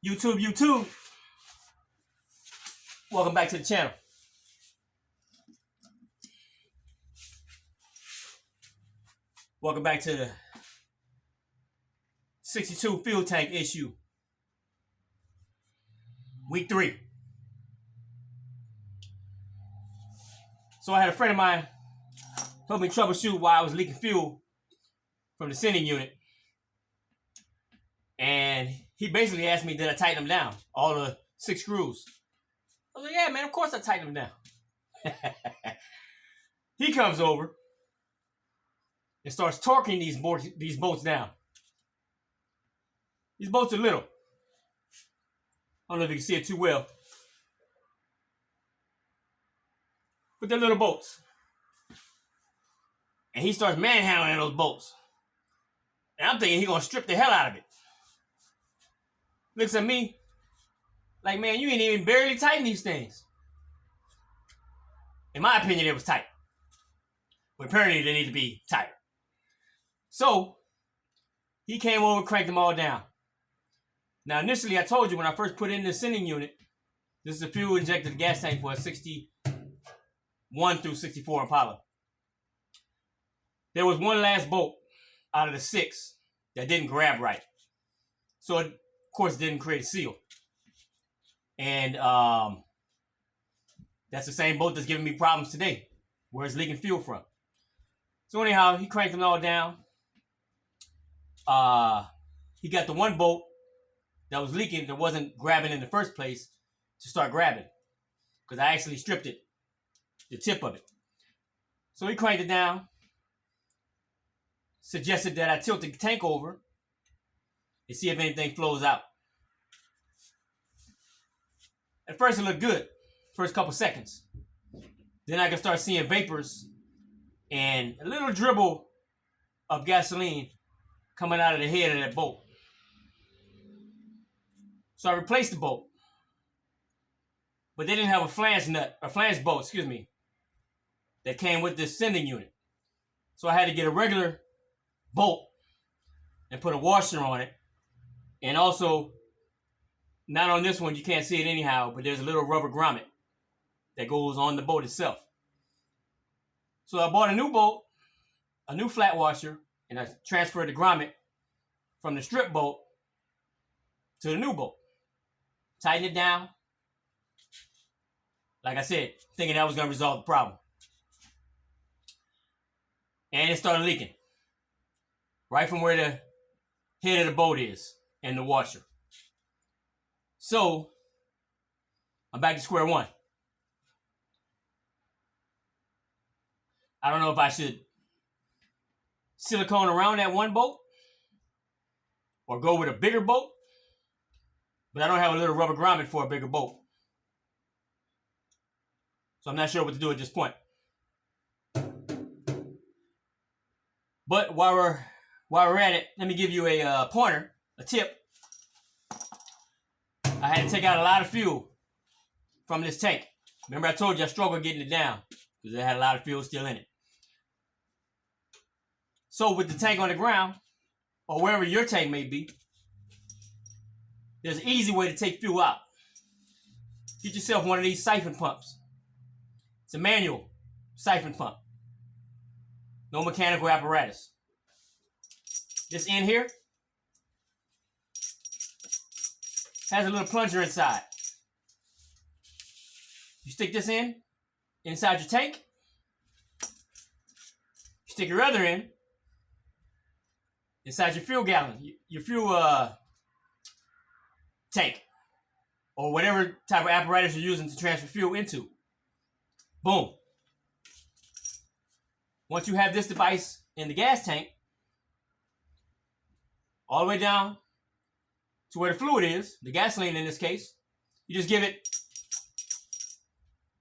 YouTube. Welcome back to the channel. Welcome back to the 62 fuel tank issue. Week 3. So I had a friend of mine help me troubleshoot why I was leaking fuel from the sending unit. And he basically asked me, did I tighten them down? All the 6 screws. I was like, yeah, man, of course I tightened them down. He comes over and starts torquing these bolts down. These bolts are little. I don't know if you can see it too well. But they're little bolts. And he starts manhandling those bolts. And I'm thinking he's going to strip the hell out of it. Looks at me like, man, you ain't even barely tightened these things. In my opinion, it was tight. But apparently they need to be tighter. So, he came over and cranked them all down. Now, initially, I told you when I first put in the sending unit, this is a fuel injected gas tank for a 61 through 64 Impala. There was one last bolt out of the 6 that didn't grab right. So, it, of course, didn't create a seal. And that's the same bolt that's giving me problems today, where it's leaking fuel from. So anyhow, he cranked them all down. He got the one bolt that was leaking that wasn't grabbing in the first place to start grabbing. Because I actually stripped it, the tip of it. So he cranked it down. Suggested that I tilt the tank over and see if anything flows out. At first it looked good, first couple seconds. Then I could start seeing vapors and a little dribble of gasoline coming out of the head of that bolt. So I replaced the bolt. But they didn't have a flange bolt, that came with this sending unit. So I had to get a regular bolt and put a washer on it. And also, not on this one, you can't see it anyhow, but there's a little rubber grommet that goes on the bolt itself. So I bought a new bolt, a new flat washer, and I transferred the grommet from the strip bolt to the new bolt. Tightened it down. Like I said, thinking that was going to resolve the problem. And it started leaking. Right from where the head of the bolt is and the washer. So, I'm back to square one. I don't know if I should silicone around that one bolt or go with a bigger bolt, but I don't have a little rubber grommet for a bigger bolt. So I'm not sure what to do at this point. But while we're at it, let me give you a pointer, a tip. I had to take out a lot of fuel from this tank. Remember I told you I struggled getting it down because it had a lot of fuel still in it. So with the tank on the ground, or wherever your tank may be, there's an easy way to take fuel out. Get yourself one of these siphon pumps. It's a manual siphon pump. No mechanical apparatus. This end here has a little plunger inside. You stick this in inside your tank. You stick your other end inside your fuel gallon, your fuel tank, or whatever type of apparatus you're using to transfer fuel into. Boom. Once you have this device in the gas tank, all the way down to where the fluid is, the gasoline in this case, you just give it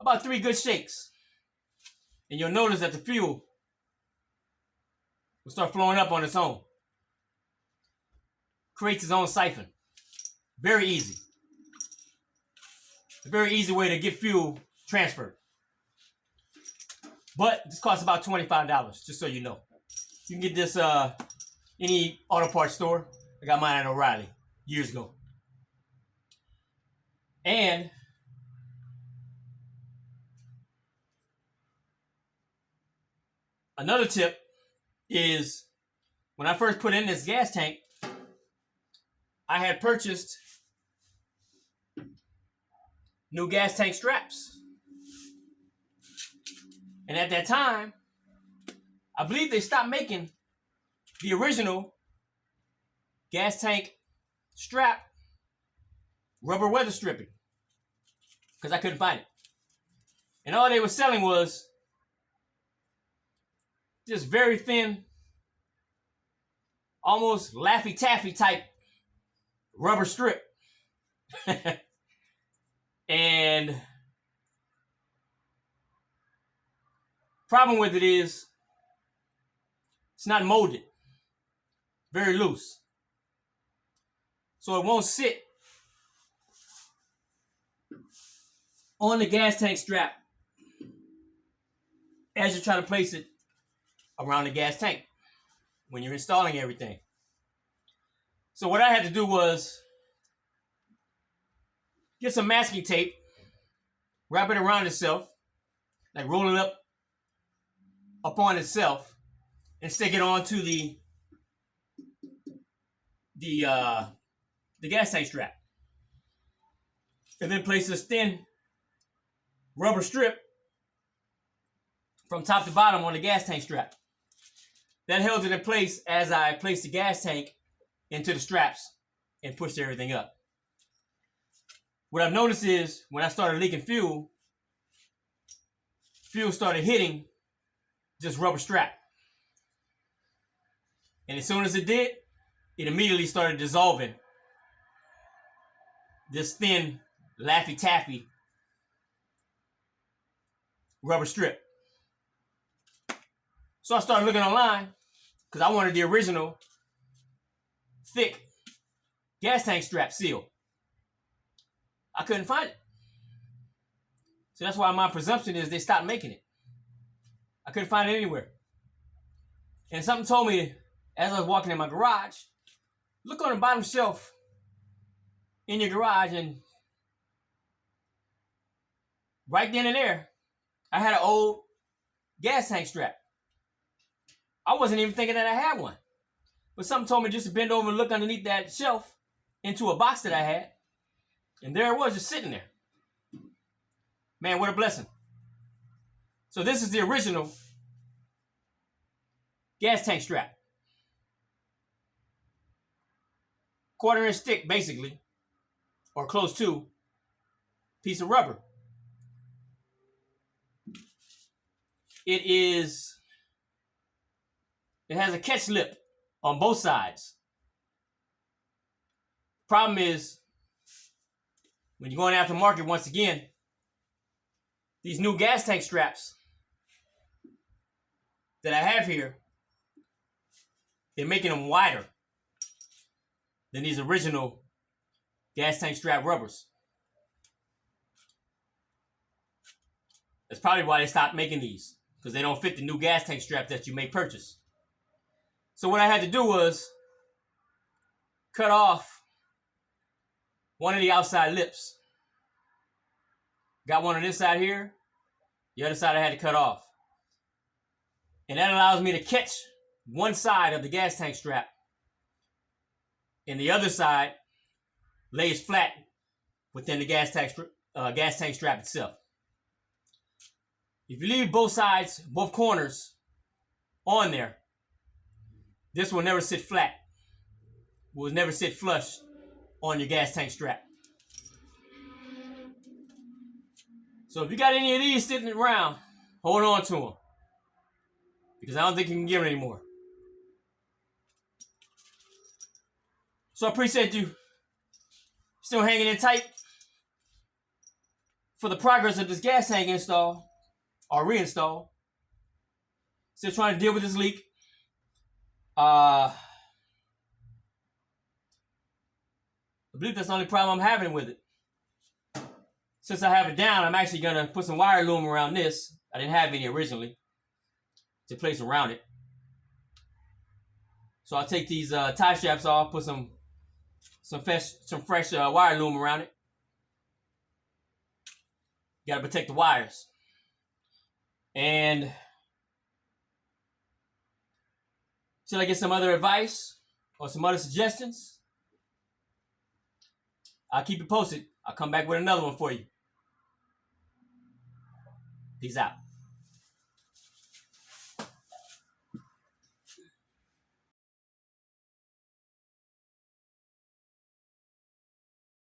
about 3 good shakes. And you'll notice that the fuel will start flowing up on its own. Creates its own siphon. Very easy. A very easy way to get fuel transferred. But this costs about $25, just so you know. You can get this any auto parts store. I got mine at O'Reilly years ago. And another tip is when I first put in this gas tank, I had purchased new gas tank straps. And at that time, I believe they stopped making the original gas tank strap rubber weather stripping because I couldn't find it. And all they were selling was just very thin, almost Laffy Taffy type rubber strip. And problem with it is it's not molded, very loose. So it won't sit on the gas tank strap as you try to place it around the gas tank when you're installing everything. So what I had to do was get some masking tape, wrap it around itself, like roll it up upon itself, and stick it onto the gas tank strap. And then place this thin rubber strip from top to bottom on the gas tank strap. That held it in place as I placed the gas tank into the straps and pushed everything up. What I've noticed is when I started leaking fuel started hitting this rubber strap. And as soon as it did, it immediately started dissolving this thin Laffy Taffy rubber strip. So I started looking online because I wanted the original thick gas tank strap seal. I couldn't find it. So that's why my presumption is they stopped making it. I couldn't find it anywhere. And something told me as I was walking in my garage, look on the bottom shelf in your garage, and right then and there, I had an old gas tank strap. I wasn't even thinking that I had one. But something told me just to bend over and look underneath that shelf into a box that I had. And there it was, just sitting there. Man, what a blessing. So this is the original gas tank strap. 1/4-inch thick, basically, or close to, piece of rubber. It has a catch lip on both sides. Problem is, when you're going after market, once again, these new gas tank straps that I have here, they're making them wider than these original gas tank strap rubbers. That's probably why they stopped making these, because they don't fit the new gas tank straps that you may purchase. So what I had to do was cut off one of the outside lips. Got one on this side here. The other side I had to cut off. And that allows me to catch one side of the gas tank strap, and the other side lays flat within the gas tank strap itself. If you leave both sides, both corners on there, this will never sit flat. Will never sit flush on your gas tank strap. So if you got any of these sitting around, hold on to them, because I don't think you can get them anymore. So I appreciate you still hanging in tight for the progress of this gas tank install or reinstall. Still trying to deal with this leak. I believe that's the only problem I'm having with it. Since I have it down, I'm actually going to put some wire loom around this. I didn't have any originally to place around it. So I'll take these tie straps off, put some fresh wire loom around it. Got to protect the wires. And till I get some other advice or some other suggestions, I'll keep you posted. I'll come back with another one for you. Peace out.